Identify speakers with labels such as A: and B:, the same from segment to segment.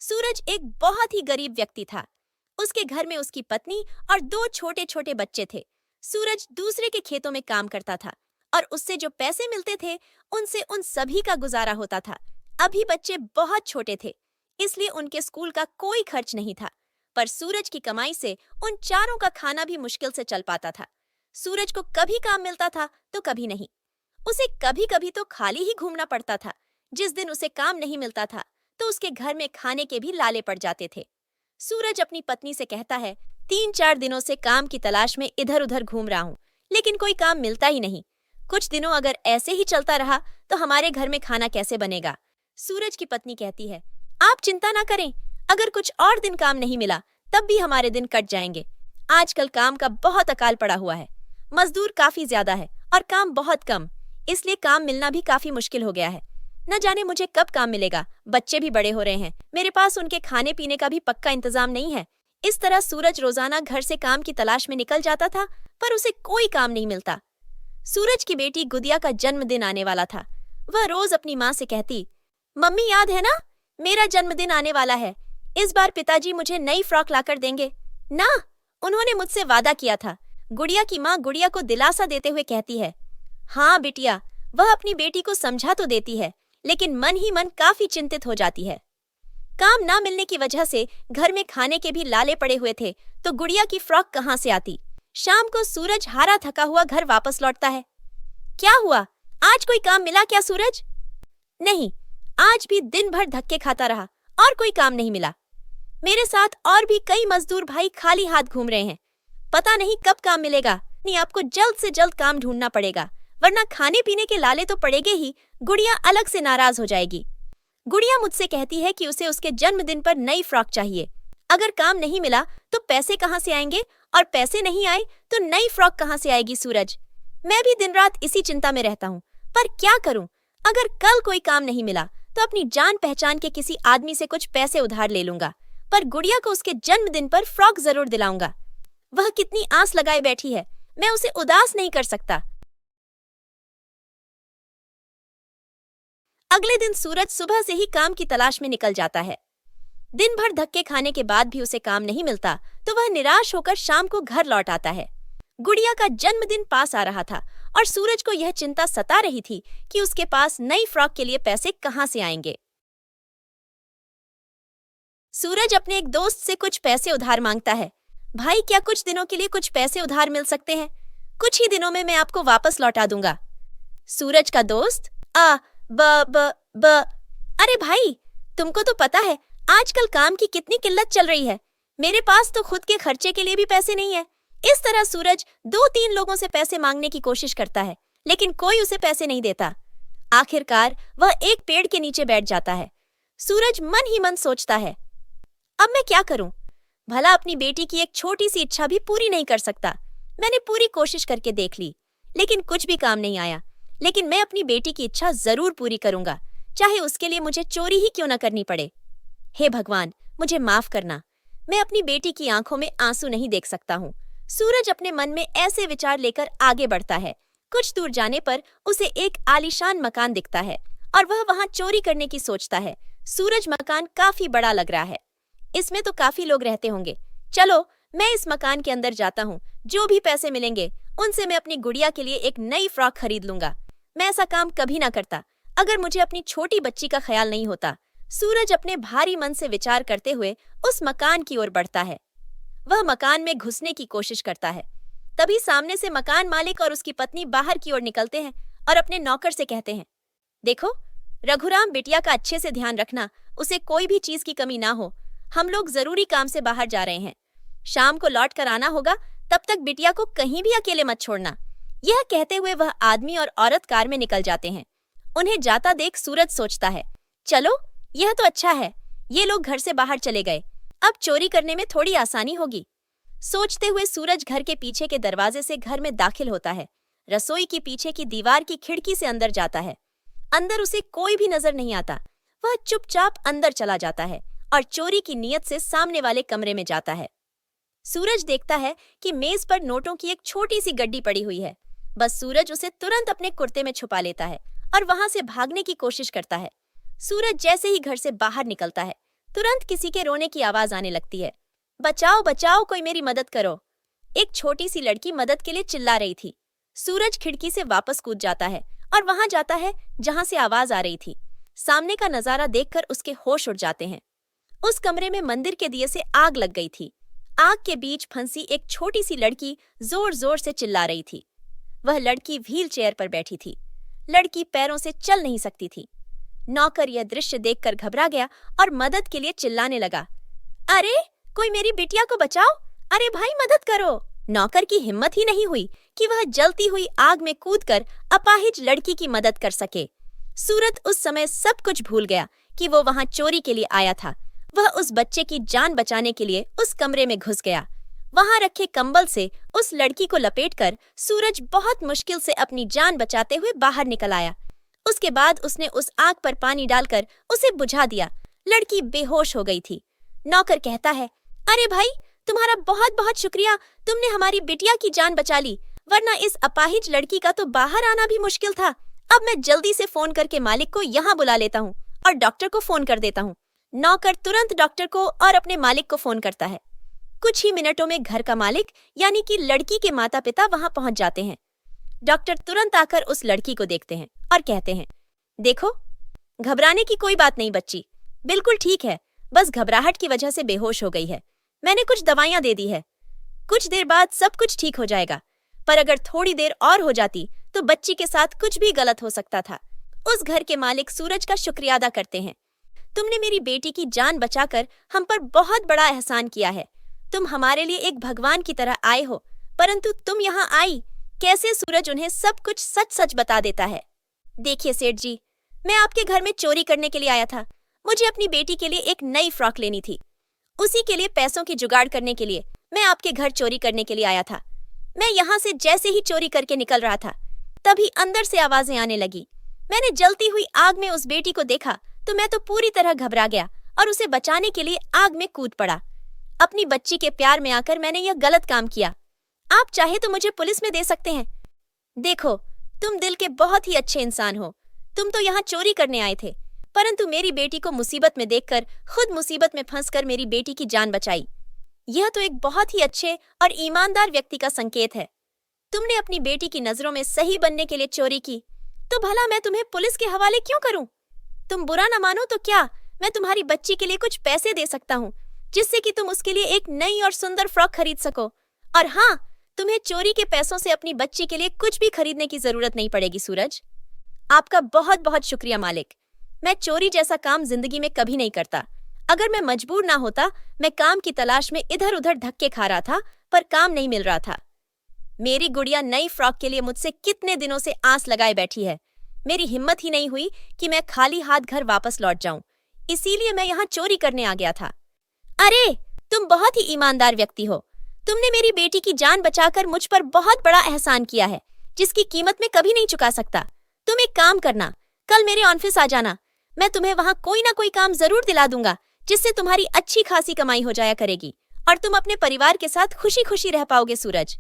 A: सूरज एक बहुत ही गरीब व्यक्ति था। उसके घर में उसकी पत्नी और दो छोटे छोटे बच्चे थे। सूरज दूसरे के खेतों में काम करता था और उससे जो पैसे मिलते थे उनसे उन सभी का गुजारा होता था। अभी बच्चे बहुत छोटे थे, इसलिए उनके स्कूल का कोई खर्च नहीं था। पर सूरज की कमाई से उन चारों का खाना भी मुश्किल से चल पाता था। सूरज को कभी काम मिलता था तो कभी नहीं। उसे कभी कभी तो खाली ही घूमना पड़ता था। जिस दिन उसे काम नहीं मिलता था तो उसके घर में खाने के भी लाले पड़ जाते थे। सूरज अपनी पत्नी से कहता है, 3-4 दिनों से काम की तलाश में इधर उधर घूम रहा हूँ, लेकिन कोई काम मिलता ही नहीं। कुछ दिनों अगर ऐसे ही चलता रहा तो हमारे घर में खाना कैसे बनेगा। सूरज की पत्नी कहती है, आप चिंता ना करें, अगर कुछ और दिन काम नहीं मिला तब भी हमारे दिन कट जाएंगे। आजकल काम का बहुत अकाल पड़ा हुआ है, मजदूर काफी ज्यादा है और काम बहुत कम, इसलिए काम मिलना भी काफी मुश्किल हो गया है। न जाने मुझे कब काम मिलेगा, बच्चे भी बड़े हो रहे हैं, मेरे पास उनके खाने पीने का भी पक्का इंतजाम नहीं है। इस तरह सूरज रोजाना घर से काम की तलाश में निकल जाता था, पर उसे कोई काम नहीं मिलता। सूरज की बेटी गुदिया का जन्मदिन आने वाला था। वह रोज अपनी माँ से कहती, मम्मी याद है ना, मेरा जन्मदिन आने वाला है, इस बार पिताजी मुझे नई फ्रॉक लाकर देंगे ना, उन्होंने मुझसे वादा किया था। गुड़िया की माँ गुड़िया को दिलासा देते हुए कहती है, हाँ बिटिया। वह अपनी बेटी को समझा तो देती है, लेकिन मन ही मन काफी चिंतित हो जाती है। काम ना मिलने की वजह से घर में खाने के भी लाले पड़े हुए थे, तो गुड़िया की फ्रॉक कहाँ से आती। शाम को सूरज हारा थका हुआ घर वापस लौटता है। क्या हुआ, आज कोई काम मिला क्या सूरज? नहीं, आज भी दिन भर धक्के खाता रहा और कोई काम नहीं मिला। मेरे साथ और भी कई मजदूर भाई खाली हाथ घूम रहे हैं, पता नहीं कब काम मिलेगा। नहीं, आपको जल्द से जल्द काम ढूंढना पड़ेगा, वरना खाने पीने के लाले तो पड़ेंगे ही, गुड़िया अलग से नाराज हो जाएगी। गुड़िया मुझसे कहती है कि उसे उसके जन्मदिन पर नई फ्रॉक चाहिए। अगर काम नहीं मिला तो पैसे कहाँ से आएंगे, और पैसे नहीं आए तो नई फ्रॉक कहाँ से आएगी सूरज। मैं भी दिन रात इसी चिंता में रहता हूँ, पर क्या करूँ। अगर कल कोई काम नहीं मिला तो अपनी जान पहचान के किसी आदमी से कुछ पैसे उधार ले लूंगा, पर गुड़िया को उसके जन्मदिन पर फ्रॉक जरूर दिलाऊंगा। वह कितनी आस लगाए बैठी है, मैं उसे उदास नहीं कर सकता। अगले दिन सूरज सुबह से ही काम की तलाश में निकल जाता है। दिन भर धक्के खाने के बाद भी उसे काम नहीं मिलता तो वह निराश होकर शाम को घर लौट आता है। गुड़िया का जन्मदिन पास आ रहा था और सूरज को यह चिंता सता रही थी कि उसके पास नई फ्रॉक के लिए पैसे कहाँ से आएंगे। सूरज अपने एक दोस्त से कुछ पैसे उधार मांगता है। भाई, क्या कुछ दिनों के लिए कुछ पैसे उधार मिल सकते हैं? कुछ ही दिनों में मैं आपको वापस लौटा दूंगा। सूरज का दोस्त, ब अरे भाई, तुमको तो पता है आजकल काम की कितनी किल्लत चल रही है, मेरे पास तो खुद के खर्चे के लिए भी पैसे नहीं है। इस तरह सूरज 2-3 लोगों से पैसे मांगने की कोशिश करता है, लेकिन कोई उसे पैसे नहीं देता। आखिरकार वह एक पेड़ के नीचे बैठ जाता है। सूरज मन ही मन सोचता है, अब मैं क्या करूं? भला अपनी बेटी की एक छोटी सी इच्छा भी पूरी नहीं कर सकता। मैंने पूरी कोशिश करके देख ली, लेकिन कुछ भी काम नहीं आया। लेकिन मैं अपनी बेटी की इच्छा जरूर पूरी करूंगा, चाहे उसके लिए मुझे चोरी ही क्यों न करनी पड़े। हे भगवान, मुझे माफ करना, मैं अपनी बेटी की आंखों में आंसू नहीं देख सकता हूँ। सूरज अपने मन में ऐसे विचार लेकर आगे बढ़ता है। कुछ दूर जाने पर उसे एक आलीशान मकान दिखता है और वह वहां चोरी करने की सोचता है। सूरज मकान काफी बड़ा लग रहा है, इसमें तो काफी लोग रहते होंगे। चलो, मैं इस मकान के अंदर जाता हूँ, जो भी पैसे मिलेंगे उनसे मैं अपनी गुड़िया के लिए एक नई फ्रॉक खरीद लूंगा। मैं ऐसा काम कभी ना करता अगर मुझे अपनी छोटी बच्ची का ख्याल नहीं होता। सूरज अपने भारी मन से विचार करते हुए उस मकान की ओर बढ़ता है। वह मकान में घुसने की कोशिश करता है। तभी सामने से मकान मालिक और उसकी पत्नी बाहर की ओर निकलते हैं और अपने नौकर से कहते हैं, देखो रघुराम, बिटिया का अच्छे से ध्यान रखना, उसे कोई भी चीज की कमी ना हो। हम लोग जरूरी काम से बाहर जा रहे हैं, शाम को लौट कर आना होगा, तब तक बिटिया को कहीं भी अकेले मत छोड़ना। यह कहते हुए वह आदमी और औरत कार में निकल जाते हैं। उन्हें जाता देख सूरज सोचता है, चलो यह तो अच्छा है, ये लोग घर से बाहर चले गए, अब चोरी करने में थोड़ी आसानी होगी। सोचते हुए सूरज घर के पीछे के दरवाजे से घर में दाखिल होता है। रसोई की पीछे की दीवार की खिड़की से अंदर जाता है। अंदर उसे कोई भी नजर नहीं आता। वह चुपचाप अंदर चला जाता है और चोरी की नीयत से सामने वाले कमरे में जाता है। सूरज देखता है कि मेज पर नोटों की एक छोटी सी गड्डी पड़ी हुई है। बस सूरज उसे तुरंत अपने कुर्ते में छुपा लेता है और वहां से भागने की कोशिश करता है। सूरज जैसे ही घर से बाहर निकलता है, तुरंत किसी के रोने की आवाज आने लगती है। बचाओ बचाओ, कोई मेरी मदद करो। एक छोटी सी लड़की मदद के लिए चिल्ला रही थी। सूरज खिड़की से वापस कूद जाता है और वहां जाता है जहां से आवाज आ रही थी। सामने का नजारा देखकर उसके होश उड़ जाते हैं। उस कमरे में मंदिर के दिए से आग लग गई थी। आग के बीच फंसी एक छोटी सी लड़की जोर जोर से चिल्ला रही थी। वह लड़की व्हील चेयर पर बैठी थी। लड़की पैरों से चल नहीं सकती थी। नौकर यह दृश्य देखकर घबरा गया और मदद के लिए चिल्लाने लगा, अरे कोई मेरी बिटिया को बचाओ, अरे भाई मदद करो। नौकर की हिम्मत ही नहीं हुई कि वह जलती हुई आग में कूदकर अपाहिज लड़की की मदद कर सके। सूरज उस समय सब कुछ भूल गया कि वो वहां चोरी के लिए आया था। वह उस बच्चे की जान बचाने के लिए उस कमरे में घुस गया। वहां रखे कंबल से उस लड़की को लपेटकर सूरज बहुत मुश्किल से अपनी जान बचाते हुए बाहर निकल आया। उसके बाद उसने उस आग पर पानी डालकर उसे बुझा दिया। लड़की बेहोश हो गई थी। नौकर कहता है, अरे भाई तुम्हारा बहुत बहुत शुक्रिया, तुमने हमारी बिटिया की जान बचा ली, वरना इस अपाहिज लड़की का तो बाहर आना भी मुश्किल था। अब मैं जल्दी से फोन करके मालिक को यहाँ बुला लेता हूँ और डॉक्टर को फोन कर देता हूँ। नौकर तुरंत डॉक्टर को और अपने मालिक को फोन करता है। कुछ ही मिनटों में घर का मालिक यानी कि लड़की के माता पिता वहां पहुंच जाते हैं। डॉक्टर तुरंत आकर उस लड़की को देखते हैं और कहते हैं, देखो घबराने की कोई बात नहीं बच्ची, बिल्कुल ठीक है, बस घबराहट की वजह से बेहोश हो गई है। मैंने कुछ दवाइयां दे दी है, कुछ देर बाद सब कुछ ठीक हो जाएगा। पर अगर थोड़ी देर और हो जाती तो बच्ची के साथ कुछ भी गलत हो सकता था। उस घर के मालिक सूरज का शुक्रिया अदा करते हैं। तुमने मेरी बेटी की जान बचाकर हम पर बहुत बड़ा एहसान किया है। तुम हमारे लिए एक भगवान की तरह आए हो, परंतु तुम यहाँ आई कैसे? सूरज उन्हें सब कुछ सच सच बता देता है। देखिए सेठ जी, मैं आपके घर में चोरी करने के लिए आया था। मुझे अपनी बेटी के लिए एक नई फ्रॉक लेनी थी। उसी के लिए पैसों की जुगाड़ करने के लिए मैं आपके घर चोरी करने के लिए आया था। मैं यहाँ से जैसे ही चोरी करके निकल रहा था, तभी अंदर से आवाजें आने लगी। मैंने जलती हुई आग में उस बेटी को देखा तो मैं तो पूरी तरह घबरा गया और उसे बचाने के लिए आग में कूद पड़ा। अपनी बच्ची के प्यार में आकर मैंने यह गलत काम किया। आप चाहे तो मुझे पुलिस में दे सकते हैं। देखो, तुम दिल के बहुत ही अच्छे इंसान हो। तुम तो यहाँ चोरी करने आए थे, परंतु मेरी बेटी को मुसीबत में देखकर खुद मुसीबत में फंसकर मेरी बेटी की जान बचाई। यह तो एक बहुत ही अच्छे और ईमानदार व्यक्ति का संकेत है। तुमने अपनी बेटी की नजरों में सही बनने के लिए चोरी की, तो भला मैं तुम्हें पुलिस के हवाले क्यों करूं? तुम बुरा न मानो तो क्या मैं तुम्हारी बच्ची के लिए कुछ पैसे दे सकता हूँ, जिससे कि तुम उसके लिए एक नई और सुंदर फ्रॉक खरीद सको। और हाँ, तुम्हें चोरी के पैसों से अपनी बच्ची के लिए कुछ भी खरीदने की जरूरत नहीं पड़ेगी। सूरज, आपका बहुत बहुत शुक्रिया मालिक। मैं चोरी जैसा काम जिंदगी में कभी नहीं करता। अगर मैं मजबूर ना होता, मैं काम की तलाश में इधर उधर धक्के खा रहा था, पर काम नहीं मिल रहा था। मेरी गुड़िया नई फ्रॉक के लिए मुझसे कितने दिनों से आस लगाए बैठी है। मेरी हिम्मत ही नहीं हुई कि मैं खाली हाथ घर वापस लौट जाऊं, इसीलिए मैं यहाँ चोरी करने आ गया था। अरे, तुम बहुत ही ईमानदार व्यक्ति हो। तुमने मेरी बेटी की जान बचाकर मुझ पर बहुत बड़ा एहसान किया है, जिसकी कीमत मैं कभी नहीं चुका सकता। तुम एक काम करना, कल मेरे ऑफिस आ जाना। मैं तुम्हें वहां कोई ना कोई काम जरूर दिला दूंगा, जिससे तुम्हारी अच्छी खासी कमाई हो जाया करेगी और तुम अपने परिवार के साथ खुशी खुशी रह पाओगे। सूरज,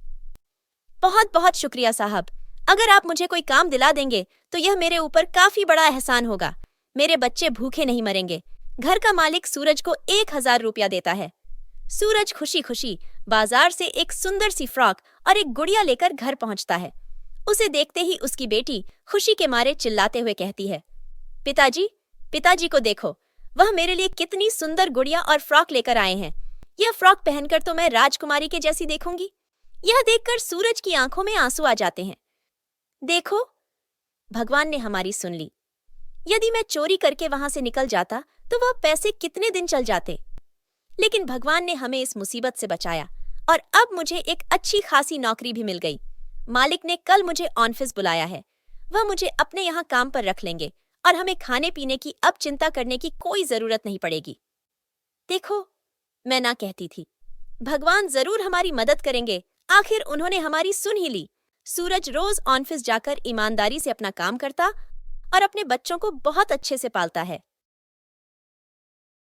A: बहुत बहुत शुक्रिया साहब। अगर आप मुझे कोई काम दिला देंगे तो यह मेरे ऊपर काफी बड़ा एहसान होगा। मेरे बच्चे भूखे नहीं मरेंगे। घर का मालिक सूरज को 1000 रुपया देता है। सूरज खुशी खुशी बाजार से एक सुंदर सी फ्रॉक और एक गुड़िया लेकर घर पहुंचता है। उसे देखते ही उसकी बेटी खुशी के मारे चिल्लाते हुए कहती है, पिताजी, पिताजी को देखो, वह मेरे लिए कितनी सुंदर गुड़िया और फ्रॉक लेकर आए हैं। यह फ्रॉक पहनकर तो मैं राजकुमारी के जैसी देखूंगी। यह देखकर सूरज की आंखों में आंसू आ जाते हैं। देखो, भगवान ने हमारी सुन ली। यदि मैं चोरी करके वहां से निकल जाता तो वह पैसे कितने दिन चल जाते, लेकिन भगवान ने हमें इस मुसीबत से बचाया और अब मुझे एक अच्छी खासी नौकरी भी मिल गई। मालिक ने कल मुझे ऑफिस बुलाया है। वह मुझे अपने यहाँ काम पर रख लेंगे और हमें खाने पीने की अब चिंता करने की कोई जरूरत नहीं पड़ेगी। देखो, मैं ना कहती थी, भगवान जरूर हमारी मदद करेंगे। आखिर उन्होंने हमारी सुन ही ली। सूरज रोज ऑफिस जाकर ईमानदारी से अपना काम करता और अपने बच्चों को बहुत अच्छे से पालता है।